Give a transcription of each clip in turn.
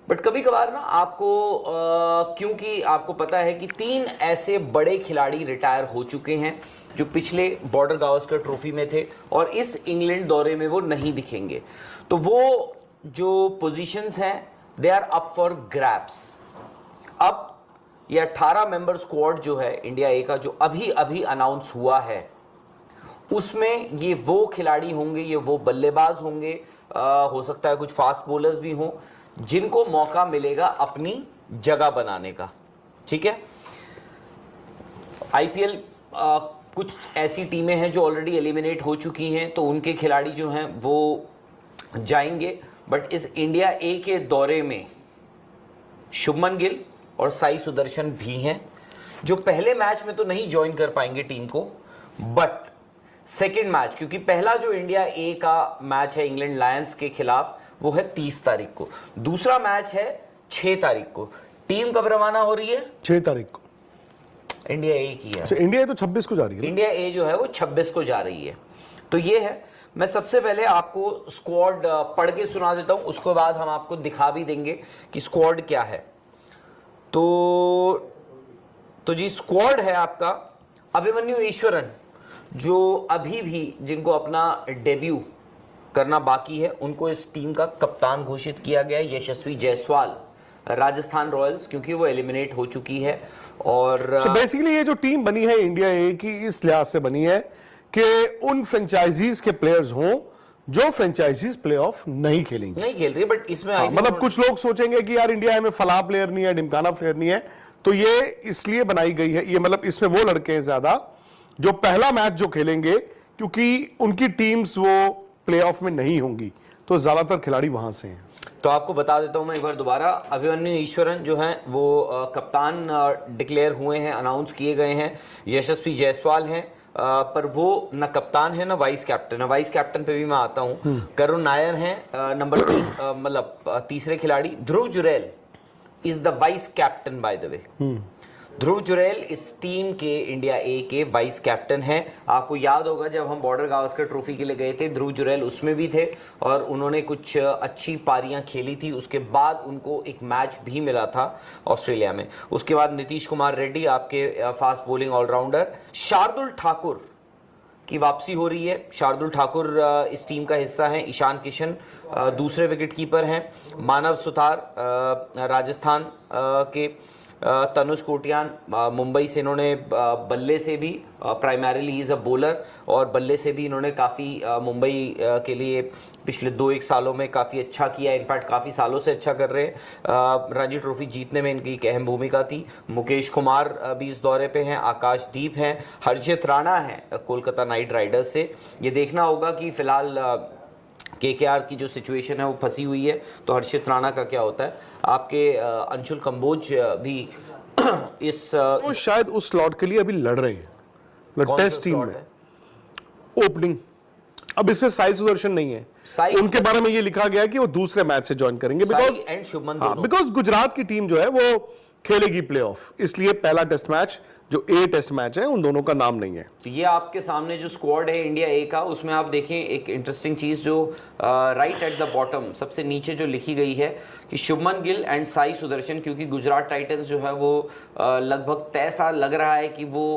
But कभी कभार ना आपको क्योंकि आपको पता है कि 3 ऐसे बड़े खिलाड़ी रिटायर हो चुके हैं जो पिछले बॉर्डर गावस्कर ट्रॉफी में थे और इस इंग्लैंड दौरे में वो नहीं दिखेंगे, तो वो जो पोजीशंस हैं they are up for grabs. अब ये 18 मेंबर स्क्वाड जो है इंडिया ए का, जो अभी अभी अनाउंस हुआ है, उसमें ये वो खिलाड़ी होंगे, ये वो बल्लेबाज होंगे, हो सकता है कुछ फास्ट बॉलर्स भी हों, जिनको मौका मिलेगा अपनी जगह बनाने का। ठीक है, आईपीएल कुछ ऐसी टीमें हैं जो ऑलरेडी एलिमिनेट हो चुकी हैं, तो उनके खिलाड़ी जो हैं वो जाएंगे। बट इस इंडिया ए के दौरे में शुभमन गिल और साई सुदर्शन भी हैं, जो पहले मैच में तो नहीं ज्वाइन कर पाएंगे टीम को, बट सेकेंड मैच, क्योंकि पहला जो इंडिया ए का मैच है इंग्लैंड लायंस के खिलाफ वो है 30 तारीख को, दूसरा मैच है 6 तारीख को। टीम कब रवाना हो रही है? 6 तारीख को इंडिया ए की है। अच्छा, इंडिया ए तो 26 को जा रही है। इंडिया ए जो है वो 26 को जा रही है। तो ये है, मैं सबसे पहले आपको स्क्वाड पढ़ के सुना देता हूं, उसके बाद हम आपको दिखा भी देंगे कि स्क्वाड क्या है। तो जी स्क्वाड है आपका अभिमन्यु ईश्वरन, जो अभी भी जिनको अपना डेब्यू करना बाकी है, उनको इस टीम का कप्तान घोषित किया गया है। यशस्वी जायसवाल राजस्थान रॉयल्स, क्योंकि वो एलिमिनेट हो चुकी है। और बेसिकली ये जो टीम बनी है इंडिया ए की, इस लिहाज से बनी है कि उन फ्रेंचाइजीज के प्लेयर्स हों जो फ्रेंचाइजीज प्लेऑफ नहीं खेलेंगे, नहीं खेल रही। बट इसमें मतलब कुछ लोग सोचेंगे कि यार इंडिया में फला प्लेयर नहीं है, ढिमकाना प्लेयर नहीं है, तो ये इसलिए बनाई गई है। ये मतलब इसमें वो लड़के हैं ज्यादा जो पहला मैच जो खेलेंगे, क्योंकि उनकी टीम्स वो प्लेऑफ में नहीं होंगी, तो ज्यादातर खिलाड़ी वहां से हैं। तो आपको बता देता हूं मैं एक बार दोबारा, अभिमन्यु ईश्वरन जो हैं वो कप्तान डिक्लेयर हुए हैं, अनाउंस किए गए हैं। यशस्वी जायसवाल हैं, पर वो न कप्तान है न वाइस कैप्टन है। वाइस कैप्टन पे भी मैं आता हूं। करुण नायर हैं नंबर 3, मतलब तीसरे खिलाड़ी। Dhruv Jurel is the vice captain by the way. Dhruv Jurel इस टीम के इंडिया ए के वाइस कैप्टन हैं। आपको याद होगा जब हम बॉर्डर गावस्कर ट्रॉफी के लिए गए थे, ध्रुव जुरैल उसमें भी थे और उन्होंने कुछ अच्छी पारियां खेली थी। उसके बाद उनको एक मैच भी मिला था ऑस्ट्रेलिया में। उसके बाद नीतीश कुमार रेड्डी आपके fast bowling allrounder. Shardul Thakur की वापसी हो रही है। शार्दुल ठाकुर इस टीम का हिस्सा हैं। ईशान किशन दूसरे विकेट कीपर हैं। मानव सुतार राजस्थान के। तनुष कोटियान मुंबई से, इन्होंने बल्ले से भी प्राइमरीली इज अ बॉलर, और बल्ले से भी इन्होंने काफ़ी मुंबई के लिए पिछले 2-1 सालों में काफ़ी अच्छा किया। इनफैक्ट काफ़ी सालों से अच्छा कर रहे हैं। रणजी ट्रॉफी जीतने में इनकी एक अहम भूमिका थी। मुकेश कुमार भी इस दौरे पे हैं। आकाशदीप हैं। हर्षित राणा हैं कोलकाता नाइट राइडर्स से। ये देखना होगा कि फिलहाल केकेआर की जो सिचुएशन है वो फंसी हुई है, तो हर्षित राणा का क्या होता है। आपके अंशुल कंबोज भी इस वो शायद उस स्लॉट के लिए अभी लड़ रहे हैं टेस्ट टीम में, ओपनिंग। अब इसमें साई सुदर्शन नहीं है, उनके बारे में ये लिखा गया है कि वो दूसरे मैच से ज्वाइन करेंगे, बिकॉज गुजरात की टीम जो है वो खेलेगी प्लेऑफ, इसलिए पहला टेस्ट मैच जो ए टेस्ट मैच है उन दोनों का नाम नहीं है। तो ये आपके सामने जो स्क्वाड है इंडिया ए का, उसमें आप देखें एक इंटरेस्टिंग चीज जो राइट एट द बॉटम सबसे नीचे जो लिखी गई है कि शुभमन गिल एंड साई सुदर्शन, क्योंकि गुजरात टाइटंस जो है वो लगभग तय सा लग रहा है कि वो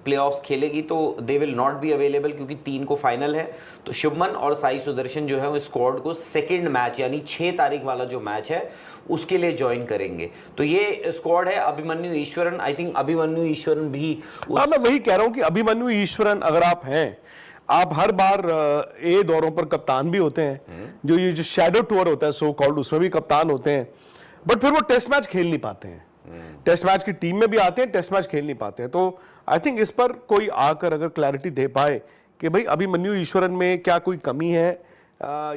प्लेऑफ्स खेलेगी, तो they will not be available क्योंकि 3 को फाइनल है। तो शुभमन और साई सुदर्शन जो है वो स्क्वाड को सेकंड मैच यानी 6 तारीख वाला जो मैच है उसके लिए ज्वाइन करेंगे। तो ये स्क्वाड है। अभिमन्यु ईश्वरन, आई थिंक अभिमन्यु ईश्वरन भी मैं वही कह रहा हूं कि अभिमन्यु ईश्वरन अगर आप हैं, आप हर बार ए दौरों पर कप्तान भी होते हैं, जो ये जो शैडो टूर होता है सो कॉल्ड, उसमें भी कप्तान होते हैं, बट फिर वो टेस्ट मैच खेल नहीं पाते हैं। टेस्ट मैच की टीम में भी आते हैं, टेस्ट मैच खेल नहीं पाते हैं। तो आई थिंक इस पर कोई आकर अगर क्लैरिटी दे पाए कि भाई अभिमन्यु ईश्वरन में क्या कोई कमी है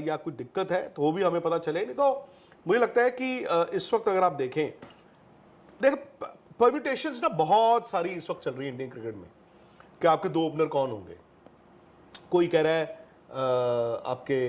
या कोई दिक्कत है, तो वो भी हमें पता चले। नहीं तो मुझे लगता है कि इस वक्त अगर आप देखें परम्यूटेशंस ना बहुत सारी इस वक्त चल रही है इंडियन क्रिकेट में कि आपके 2 ओपनर कौन होंगे। कोई कह रहा है आपके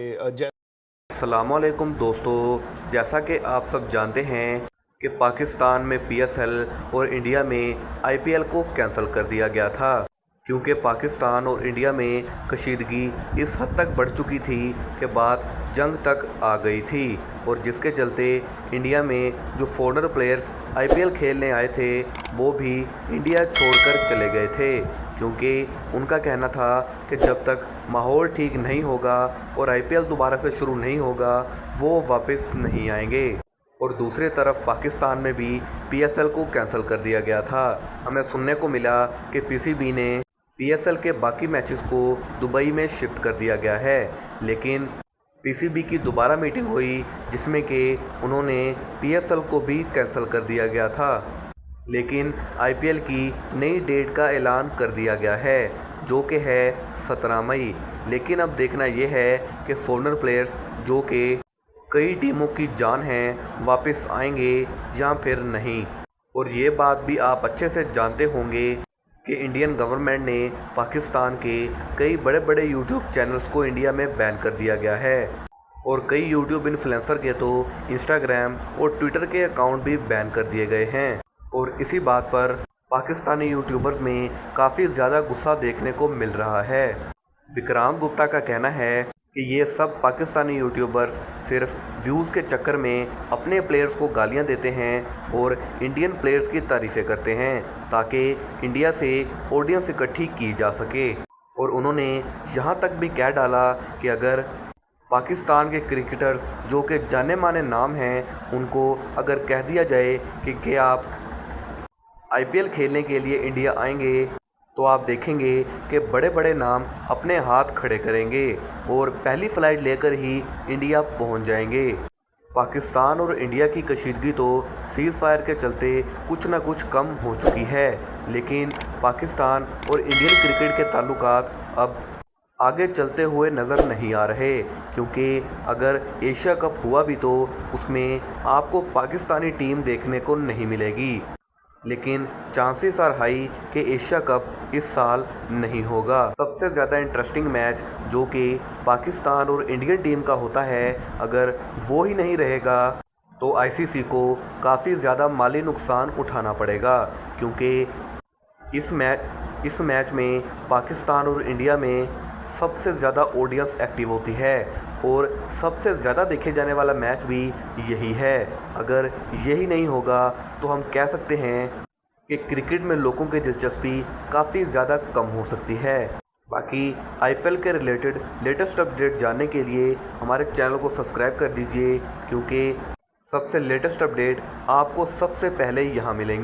अस्सलामुअलैकुम दोस्तों, जैसा कि आप सब जानते हैं कि पाकिस्तान में पीएसएल और इंडिया में आईपीएल को कैंसिल कर दिया गया था, क्योंकि पाकिस्तान और इंडिया में कशीदगी इस हद तक बढ़ चुकी थी कि बात जंग तक आ गई थी। और जिसके चलते इंडिया में जो फॉरेनर प्लेयर्स आईपीएल खेलने आए थे वो भी इंडिया छोड़कर चले गए थे, क्योंकि उनका कहना था कि जब तक माहौल ठीक नहीं होगा और आईपीएल दोबारा से शुरू नहीं होगा वो वापस नहीं आएंगे। और दूसरी तरफ पाकिस्तान में भी पीएसएल को कैंसिल कर दिया गया था। हमें सुनने को मिला कि पीसीबी ने पीएसएल के बाकी मैचेस को दुबई में शिफ्ट कर दिया गया है, लेकिन पीसीबी की दोबारा मीटिंग हुई जिसमें कि उन्होंने पीएसएल को भी कैंसिल कर दिया गया था, लेकिन आईपीएल की नई डेट का ऐलान कर दिया गया है जो कि है 17 मई। लेकिन अब देखना यह है कि फॉरेनर प्लेयर्स जो कि कई टीमों की जान हैं वापस आएंगे या फिर नहीं। और ये बात भी आप अच्छे से जानते होंगे कि इंडियन गवर्नमेंट ने पाकिस्तान के कई बड़े बड़े यूट्यूब चैनल्स को इंडिया में बैन कर दिया गया है और कई यूट्यूब इन्फ्लुएंसर के तो इंस्टाग्राम और ट्विटर के अकाउंट भी बैन कर दिए गए हैं। और इसी बात पर पाकिस्तानी यूट्यूबर्स में काफ़ी ज़्यादा गुस्सा देखने को मिल रहा है। विक्रांत गुप्ता का कहना है कि ये सब पाकिस्तानी यूट्यूबर्स सिर्फ व्यूज़ के चक्कर में अपने प्लेयर्स को गालियां देते हैं और इंडियन प्लेयर्स की तारीफ़ें करते हैं ताकि इंडिया से ऑडियंस इकट्ठी की जा सके। और उन्होंने यहाँ तक भी कह डाला कि अगर पाकिस्तान के क्रिकेटर्स जो कि जाने माने नाम हैं उनको अगर कह दिया जाए कि आप आईपीएल खेलने के लिए इंडिया आएंगे तो आप देखेंगे कि बड़े बड़े नाम अपने हाथ खड़े करेंगे और पहली फ़्लाइट लेकर ही इंडिया पहुंच जाएंगे। पाकिस्तान और इंडिया की कशीदगी तो सीज़ फायर के चलते कुछ ना कुछ कम हो चुकी है, लेकिन पाकिस्तान और इंडियन क्रिकेट के ताल्लुकात अब आगे चलते हुए नज़र नहीं आ रहे, क्योंकि अगर एशिया कप हुआ भी तो उसमें आपको पाकिस्तानी टीम देखने को नहीं मिलेगी, लेकिन चांसेस आर हाई कि एशिया कप इस साल नहीं होगा। सबसे ज़्यादा इंटरेस्टिंग मैच जो कि पाकिस्तान और इंडियन टीम का होता है, अगर वो ही नहीं रहेगा तो आईसीसी को काफ़ी ज़्यादा माली नुकसान उठाना पड़ेगा, क्योंकि इस मैच में पाकिस्तान और इंडिया में सबसे ज़्यादा ऑडियंस एक्टिव होती है और सबसे ज़्यादा देखे जाने वाला मैच भी यही है। अगर यही नहीं होगा तो हम कह सकते हैं कि क्रिकेट में लोगों की दिलचस्पी काफ़ी ज़्यादा कम हो सकती है। बाकी आईपीएल के रिलेटेड लेटेस्ट अपडेट जानने के लिए हमारे चैनल को सब्सक्राइब कर दीजिए, क्योंकि सबसे लेटेस्ट अपडेट आपको सबसे पहले यहाँ मिलेंगी।